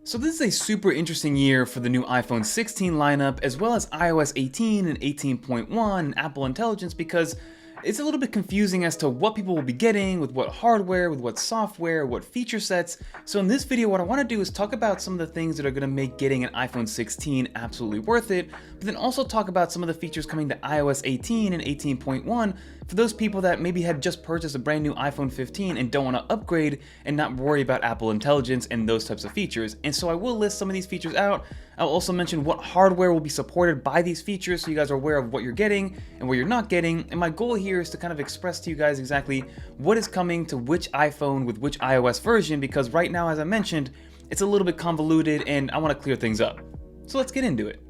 So this is a super interesting year for the new iPhone 16 lineup, as well as iOS 18 and 18.1 and Apple Intelligence, because it's a little bit confusing as to what people will be getting, with what hardware, with what software, what feature sets. So in this video, what I want to do is talk about some of the things that are going to make getting an iPhone 16 absolutely worth it, but then also talk about some of the features coming to iOS 18 and 18.1 for those people that maybe had just purchased a brand new iPhone 15 and don't want to upgrade and not worry about Apple Intelligence and those types of features. And so I will list some of these features out. I'll also mention what hardware will be supported by these features so you guys are aware of what you're getting and what you're not getting. And my goal here is to kind of express to you guys exactly what is coming to which iPhone with which iOS version, because right now, as I mentioned, it's a little bit convoluted and I want to clear things up. So let's get into it.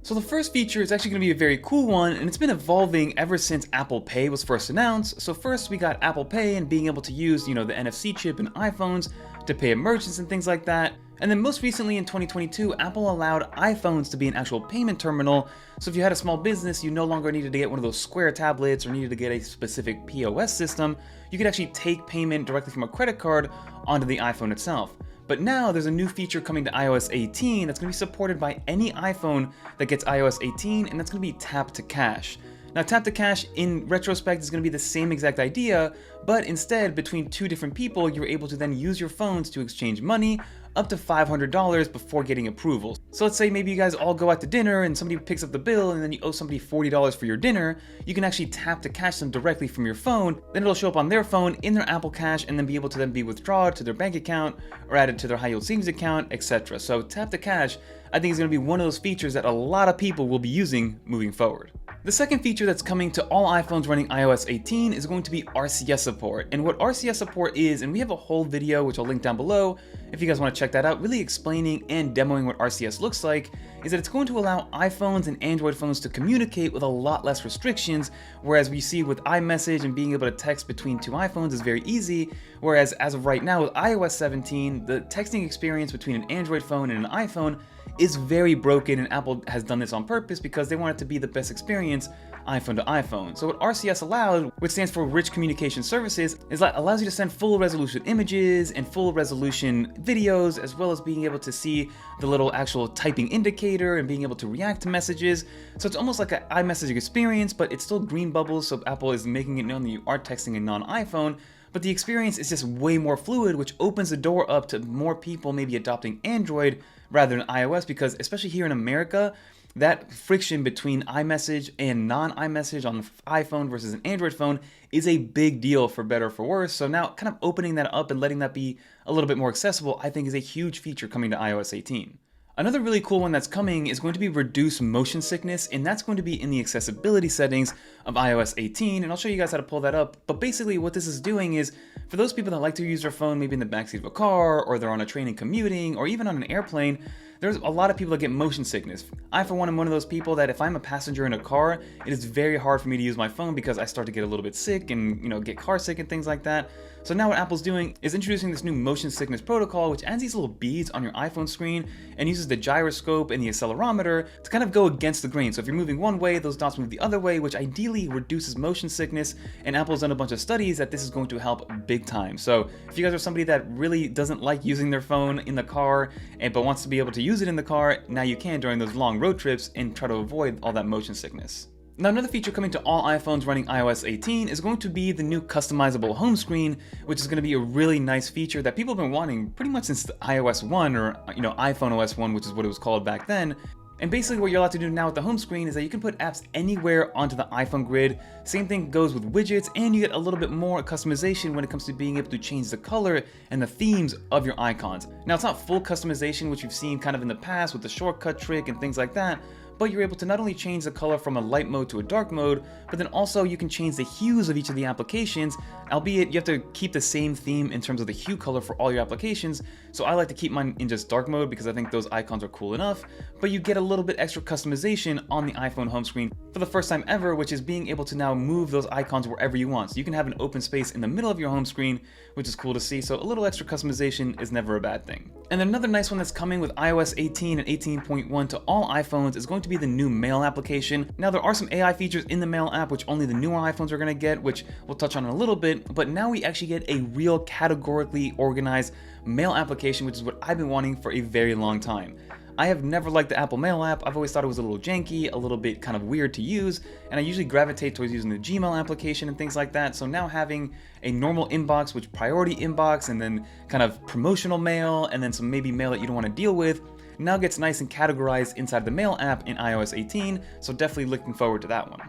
So the first feature is actually going to be a very cool one, and it's been evolving ever since Apple Pay was first announced. So first we got Apple Pay and being able to use, the NFC chip in iPhones to pay at merchants and things like that. And then most recently in 2022, Apple allowed iPhones to be an actual payment terminal. So if you had a small business, you no longer needed to get one of those square tablets or needed to get a specific POS system. You could actually take payment directly from a credit card onto the iPhone itself. But now there's a new feature coming to iOS 18 that's going to be supported by any iPhone that gets iOS 18, and that's going to be Tap to Cash. Now, Tap to Cash in retrospect is going to be the same exact idea, but instead between two different people, you're able to then use your phones to exchange money up to $500 before getting approval. So let's say maybe you guys all go out to dinner and somebody picks up the bill and then you owe somebody $40 for your dinner. You can actually tap to cash them directly from your phone. Then it'll show up on their phone in their Apple Cash and then be able to then be withdrawn to their bank account or added to their high yield savings account, etc. So Tap to Cash, I think, is going to be one of those features that a lot of people will be using moving forward. The second feature that's coming to all iPhones running iOS 18 is going to be RCS Support. And what RCS Support is, and we have a whole video which I'll link down below if you guys want to check that out, really explaining and demoing what RCS looks like, is that it's going to allow iPhones and Android phones to communicate with a lot less restrictions, whereas we see with iMessage and being able to text between two iPhones is very easy, whereas as of right now with iOS 17, the texting experience between an Android phone and an iPhone is very broken, and Apple has done this on purpose because they want it to be the best experience iPhone to iPhone. So what RCS allows, which stands for Rich Communication Services, is that allows you to send full resolution images and full resolution videos, as well as being able to see the little actual typing indicator and being able to react to messages. So it's almost like an iMessaging experience, but it's still green bubbles, so Apple is making it known that you are texting a non-iPhone. But the experience is just way more fluid, which opens the door up to more people maybe adopting Android rather than iOS, because especially here in America, that friction between iMessage and non-iMessage on the iPhone versus an Android phone is a big deal, for better or for worse. So now kind of opening that up and letting that be a little bit more accessible, I think, is a huge feature coming to iOS 18. Another really cool one that's coming is going to be reduced motion sickness, and that's going to be in the accessibility settings of iOS 18, and I'll show you guys how to pull that up. But basically what this is doing is, for those people that like to use their phone maybe in the backseat of a car, or they're on a train and commuting, or even on an airplane, there's a lot of people that get motion sickness. I, for one, am one of those people that if I'm a passenger in a car, it is very hard for me to use my phone because I start to get a little bit sick and, get car sick and things like that. So now what Apple's doing is introducing this new motion sickness protocol, which adds these little beads on your iPhone screen and uses the gyroscope and the accelerometer to kind of go against the grain. So if you're moving one way, those dots move the other way, which ideally reduces motion sickness. And Apple's done a bunch of studies that this is going to help big time. So if you guys are somebody that really doesn't like using their phone in the car, but wants to be able to use it in the car, now you can during those long road trips and try to avoid all that motion sickness. Now, another feature coming to all iPhones running iOS 18 is going to be the new customizable home screen, which is going to be a really nice feature that people have been wanting pretty much since the iOS 1, or iPhone OS 1, which is what it was called back then. And basically what you're allowed to do now with the home screen is that you can put apps anywhere onto the iPhone grid. Same thing goes with widgets, and you get a little bit more customization when it comes to being able to change the color and the themes of your icons. Now, it's not full customization, which we've seen kind of in the past with the shortcut trick and things like that, but you're able to not only change the color from a light mode to a dark mode, but then also you can change the hues of each of the applications, albeit you have to keep the same theme in terms of the hue color for all your applications. So I like to keep mine in just dark mode because I think those icons are cool enough, but you get a little bit extra customization on the iPhone home screen for the first time ever, which is being able to now move those icons wherever you want. So you can have an open space in the middle of your home screen which is cool to see. So a little extra customization is never a bad thing. And then another nice one that's coming with iOS 18 and 18.1 to all iPhones is going to be the new Mail application. Now there are some AI features in the Mail app which only the newer iPhones are going to get, which we'll touch on in a little bit, but now we actually get a real categorically organized Mail application, which is what I've been wanting for a very long time. I have never liked the Apple Mail app. I've always thought it was a little janky, a little bit kind of weird to use, and I usually gravitate towards using the Gmail application and things like that. So now having a normal inbox, which priority inbox, and then kind of promotional mail, and then some maybe mail that you don't want to deal with, now gets nice and categorized inside the Mail app in iOS 18, so definitely looking forward to that one.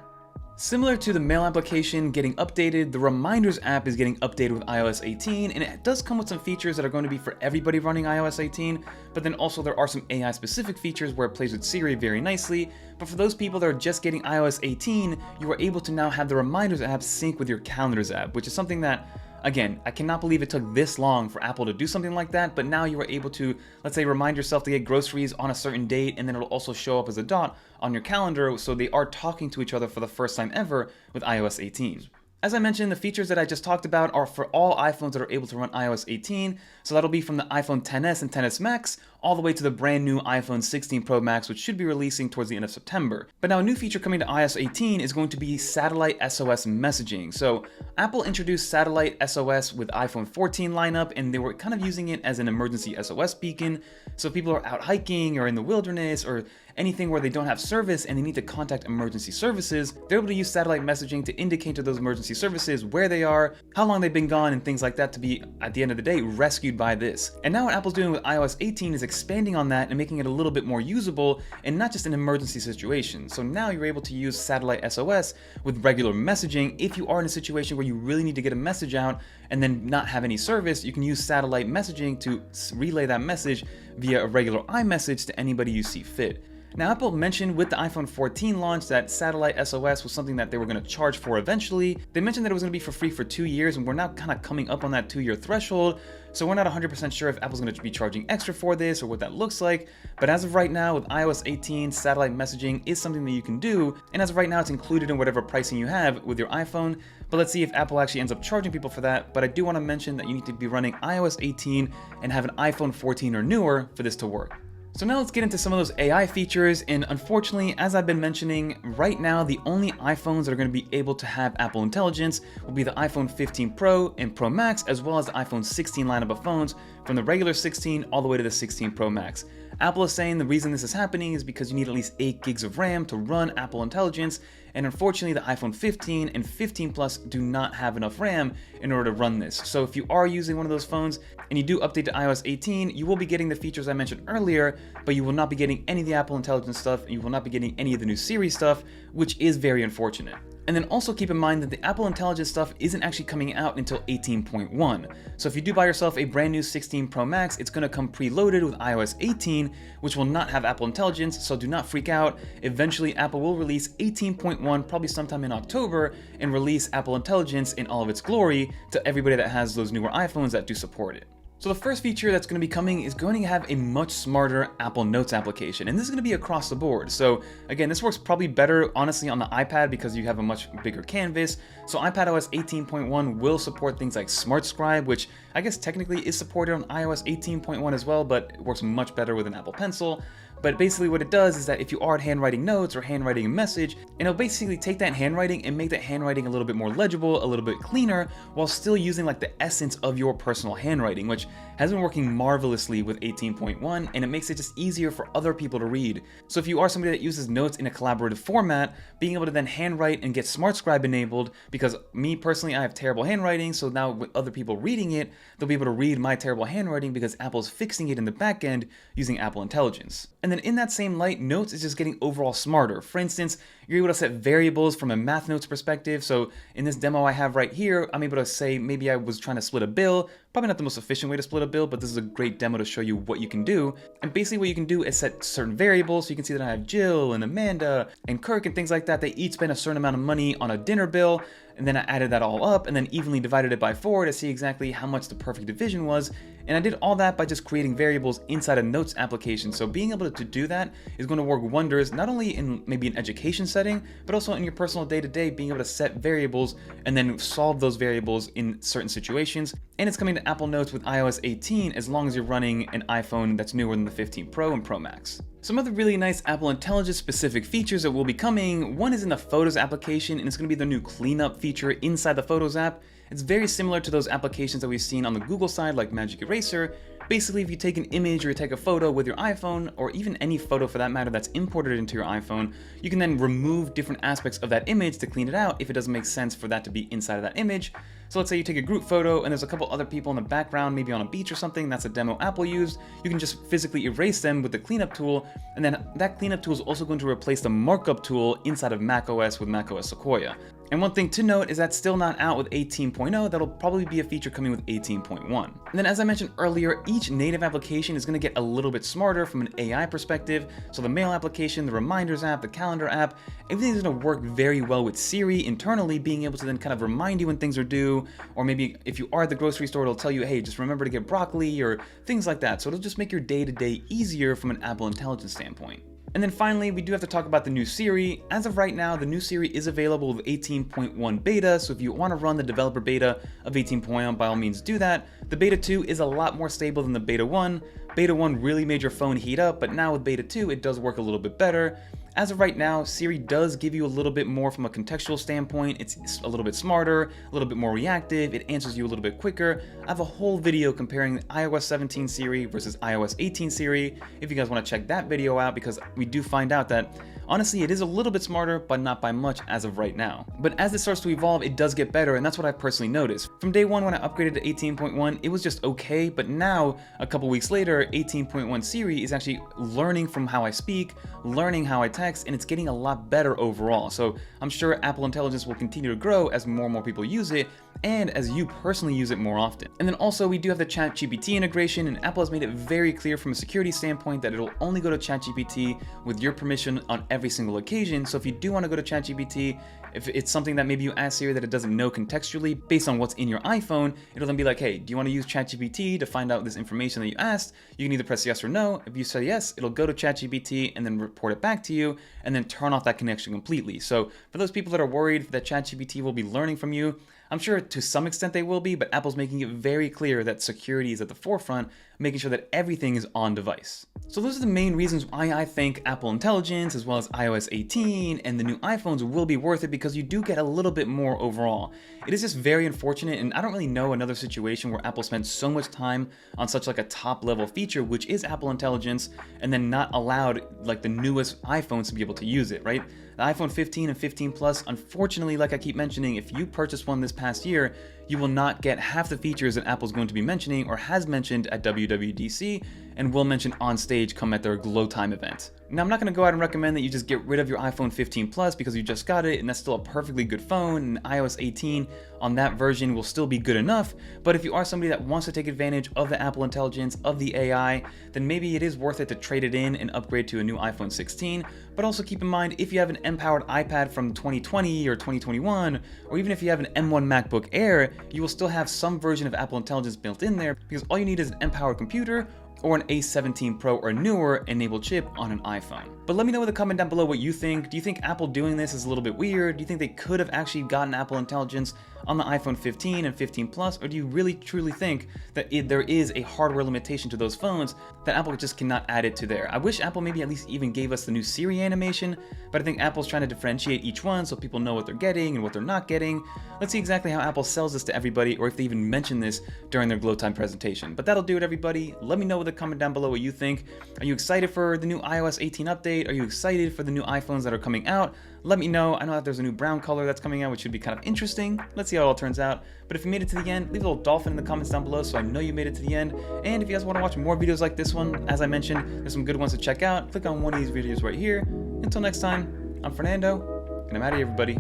Similar to the Mail application getting updated, the Reminders app is getting updated with iOS 18, and it does come with some features that are going to be for everybody running iOS 18, but then also there are some AI specific features where it plays with Siri very nicely. But for those people that are just getting iOS 18, you are able to now have the Reminders app sync with your Calendars app, which is something that, again, I cannot believe it took this long for Apple to do something like that, but now you are able to, let's say, remind yourself to get groceries on a certain date, and then it'll also show up as a dot on your calendar, so they are talking to each other for the first time ever with iOS 18. As I mentioned, the features that I just talked about are for all iPhones that are able to run iOS 18, so that'll be from the iPhone XS and XS Max, all the way to the brand new iPhone 16 Pro Max, which should be releasing towards the end of September. But now a new feature coming to iOS 18 is going to be satellite SOS messaging. So Apple introduced satellite SOS with iPhone 14 lineup, and they were kind of using it as an emergency SOS beacon. So if people are out hiking or in the wilderness or anything where they don't have service and they need to contact emergency services, they're able to use satellite messaging to indicate to those emergency services where they are, how long they've been gone, and things like that to be, at the end of the day, rescued by this. And now what Apple's doing with iOS 18 is expanding on that and making it a little bit more usable and not just an emergency situation. So now you're able to use satellite SOS with regular messaging. If you are in a situation where you really need to get a message out and then not have any service, you can use satellite messaging to relay that message via a regular iMessage to anybody you see fit. Now, Apple mentioned with the iPhone 14 launch that satellite SOS was something that they were going to charge for eventually. They mentioned that it was going to be for free for 2 years, and we're now kind of coming up on that 2-year threshold, so we're not 100% sure if Apple's going to be charging extra for this or what that looks like. But as of right now, with iOS 18, satellite messaging is something that you can do, and as of right now, it's included in whatever pricing you have with your iPhone. But let's see if Apple actually ends up charging people for that. But I do want to mention that you need to be running iOS 18 and have an iPhone 14 or newer for this to work. So now let's get into some of those AI features, and unfortunately, as I've been mentioning, right now the only iPhones that are going to be able to have Apple Intelligence will be the iPhone 15 Pro and Pro Max, as well as the iPhone 16 lineup of phones, from the regular 16 all the way to the 16 Pro Max. Apple is saying the reason this is happening is because you need at least 8 gigs of RAM to run Apple Intelligence, and unfortunately the iPhone 15 and 15 Plus do not have enough RAM in order to run this. So if you are using one of those phones and you do update to iOS 18, you will be getting the features I mentioned earlier, but you will not be getting any of the Apple Intelligence stuff, and you will not be getting any of the new Siri stuff, which is very unfortunate. And then also keep in mind that the Apple Intelligence stuff isn't actually coming out until 18.1. So if you do buy yourself a brand new 16 Pro Max, it's going to come preloaded with iOS 18, which will not have Apple Intelligence, so do not freak out. Eventually, Apple will release 18.1 probably sometime in October and release Apple Intelligence in all of its glory to everybody that has those newer iPhones that do support it. So the first feature that's going to be coming is going to have a much smarter Apple Notes application, and this is going to be across the board. So again, this works probably better, honestly, on the iPad because you have a much bigger canvas. So iPadOS 18.1 will support things like Smart Scribe, which I guess technically is supported on iOS 18.1 as well, but it works much better with an Apple Pencil. But basically what it does is that if you are handwriting notes or handwriting a message, it'll basically take that handwriting and make that handwriting a little bit more legible, a little bit cleaner, while still using like the essence of your personal handwriting, which has been working marvelously with 18.1, and it makes it just easier for other people to read. So if you are somebody that uses notes in a collaborative format, being able to then handwrite and get Smart Scribe enabled, because me personally, I have terrible handwriting, so now with other people reading it, they'll be able to read my terrible handwriting because Apple's fixing it in the back end using Apple Intelligence. And then in that same light, Notes is just getting overall smarter. For instance, you're able to set variables from a math notes perspective. So in this demo I have right here, I'm able to say maybe I was trying to split a bill. Probably not the most efficient way to split a bill, but this is a great demo to show you what you can do. And basically what you can do is set certain variables. So you can see that I have Jill and Amanda and Kirk and things like that. They each spend a certain amount of money on a dinner bill. And then I added that all up and then evenly divided it by 4 to see exactly how much the perfect division was. And I did all that by just creating variables inside a Notes application. So being able to do that is going to work wonders, not only in maybe an education setting, but also in your personal day-to-day, being able to set variables and then solve those variables in certain situations. and it's coming to Apple Notes with iOS 18 as long as you're running an iPhone that's newer than the 15 Pro and Pro Max. Some other really nice Apple Intelligence specific features that will be coming, one is in the Photos application, and it's going to be the new cleanup feature inside the Photos app. It's very similar to those applications that we've seen on the Google side like Magic Eraser. Basically, if you take an image or you take a photo with your iPhone, or even any photo for that matter that's imported into your iPhone, you can then remove different aspects of that image to clean it out if it doesn't make sense for that to be inside of that image. So let's say you take a group photo and there's a couple other people in the background, maybe on a beach or something, that's a demo Apple used. You can just physically erase them with the cleanup tool, and then that cleanup tool is also going to replace the markup tool inside of macOS with macOS Sequoia. And one thing to note is that's still not out with 18.0, that'll probably be a feature coming with 18.1. And then as I mentioned earlier, each native application is going to get a little bit smarter from an AI perspective. So the Mail application, the Reminders app, the Calendar app, everything's going to work very well with Siri internally, being able to then kind of remind you when things are due, or maybe if you are at the grocery store, it'll tell you, hey, just remember to get broccoli, or things like that. So it'll just make your day-to-day easier from an Apple Intelligence standpoint. And then finally, we do have to talk about the new Siri. As of right now, the new Siri is available with 18.1 beta, so if you want to run the developer beta of 18.1, by all means do that. The beta 2 is a lot more stable than the beta 1. Beta 1 really made your phone heat up, but now with beta 2, it does work a little bit better. As of right now, Siri does give you a little bit more from a contextual standpoint. It's a little bit smarter, a little bit more reactive, it answers you a little bit quicker. I have a whole video comparing iOS 17 Siri versus iOS 18 Siri, if you guys want to check that video out, because we do find out that honestly it is a little bit smarter, but not by much as of right now. But as this starts to evolve, it does get better, and that's what I personally noticed. From day one when I upgraded to 18.1, it was just okay, but now, a couple weeks later, 18.1 Siri is actually learning from how I speak, learning how I text, and it's getting a lot better overall. So I'm sure Apple Intelligence will continue to grow as more and more people use it, and as you personally use it more often. And then also we do have the ChatGPT integration, and Apple has made it very clear from a security standpoint that it'll only go to ChatGPT with your permission on every single occasion. So if you do want to go to ChatGPT, if it's something that maybe you ask Siri that it doesn't know contextually based on what's in your iPhone, it'll then be like, hey, do you want to use ChatGPT to find out this information that you asked? You can either press yes or no. If you say yes, it'll go to ChatGPT and then report it back to you, and then turn off that connection completely. So for those people that are worried that ChatGPT will be learning from you, I'm sure to some extent they will be, but Apple's making it very clear that security is at the forefront, making sure that everything is on device. So those are the main reasons why I think Apple Intelligence, as well as iOS 18 and the new iPhones will be worth it, because you do get a little bit more overall. It is just very unfortunate, and I don't really know another situation where Apple spent so much time on such like a top level feature, which is Apple Intelligence, and then not allowed like the newest iPhones to be able to use it, right? The iPhone 15 and 15 Plus, unfortunately, like I keep mentioning, if you purchased one this past year, you will not get half the features that Apple's going to be mentioning or has mentioned at WWDC and will mention on stage come at their Glow Time event. Now, I'm not going to go out and recommend that you just get rid of your iPhone 15 Plus because you just got it and that's still a perfectly good phone, and iOS 18 on that version will still be good enough, but if you are somebody that wants to take advantage of the Apple Intelligence, of the AI, then maybe it is worth it to trade it in and upgrade to a new iPhone 16, but also keep in mind, if you have an M-powered iPad from 2020 or 2021, or even if you have an M1 MacBook Air, you will still have some version of Apple Intelligence built in there, because all you need is an M-powered computer or an A17 Pro or newer enabled chip on an iPhone. But let me know in the comment down below what you think. Do you think Apple doing this is a little bit weird? Do you think they could have actually gotten Apple Intelligence on the iPhone 15 and 15 Plus? Or do you really truly think that there is a hardware limitation to those phones that Apple just cannot add it to there? I wish Apple maybe at least even gave us the new Siri animation, but I think Apple's trying to differentiate each one so people know what they're getting and what they're not getting. Let's see exactly how Apple sells this to everybody, or if they even mention this during their Glow Time presentation. But that'll do it, everybody. Let me know in the comment down below what you think. Are you excited for the new iOS 18 update? Are you excited for the new iPhones that are coming out? Let me know. I know that there's a new brown color that's coming out, which should be kind of interesting. Let's see how it all turns out. But if you made it to the end, leave a little dolphin in the comments down below so I know you made it to the end. And if you guys want to watch more videos like this one, as I mentioned, there's some good ones to check out. Click on one of these videos right here. Until next time, I'm Fernando, and I'm out of here, everybody.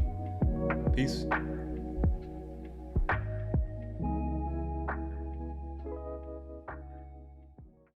Peace.